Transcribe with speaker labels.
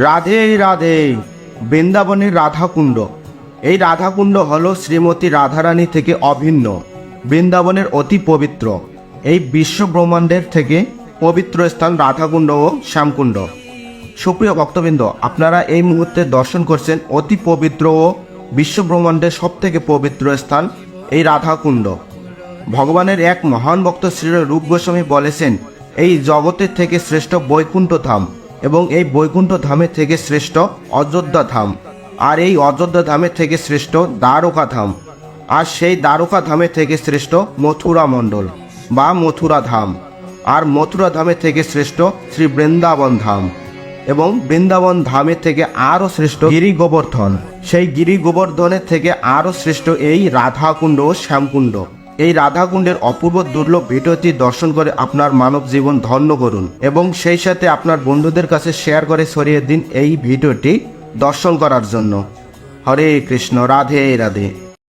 Speaker 1: রাধে রাধে। বৃন্দাবনের রাধাকুণ্ড। এই রাধাকুণ্ড হল শ্রীমতী রাধারানী থেকে অভিন্ন, বৃন্দাবনের অতি পবিত্র। এই বিশ্ব ব্রহ্মাণ্ডের থেকে পবিত্র স্থান রাধাকুণ্ড ও শ্যামকুণ্ড। সুপ্রিয় ভক্তবৃন্দ, আপনারা এই মুহূর্তে দর্শন করছেন অতি পবিত্র ও বিশ্ব ব্রহ্মাণ্ডের সব থেকে পবিত্র স্থান এই রাধাকুণ্ড। ভগবানের এক মহান ভক্ত শ্রী রূপ গোস্বামী বলেছেন, এই জগতের থেকে শ্রেষ্ঠ বৈকুণ্ঠ ধাম এবং এই বৈকুণ্ঠ ধামের থেকে শ্রেষ্ঠ অযোধ্যা ধাম, আর এই অযোধ্যা ধামের থেকে শ্রেষ্ঠ দ্বারকা ধাম, আর সেই দ্বারকা ধামের থেকে শ্রেষ্ঠ মথুরা মণ্ডল বা মথুরা ধাম, আর মথুরা ধামের থেকে শ্রেষ্ঠ শ্রী বৃন্দাবন ধাম, এবং বৃন্দাবন ধামের থেকে আরও শ্রেষ্ঠ গিরি গোবর্ধন। সেই গিরি গোবর্ধনের থেকে আরও শ্রেষ্ঠ এই রাধাকুণ্ড ও শ্যামকুণ্ড। এই রাধাকুণ্ডের অপূর্ব দুর্লভ ভিডিওটি দর্শন করে আপনার মানব জীবন ধন্য করুন এবং সেই সাথে আপনার বন্ধুদের কাছে শেয়ার করে ছড়িয়ে দিন এই ভিডিওটি দর্শন করার জন্য। হরে কৃষ্ণ, রাধে রাধে।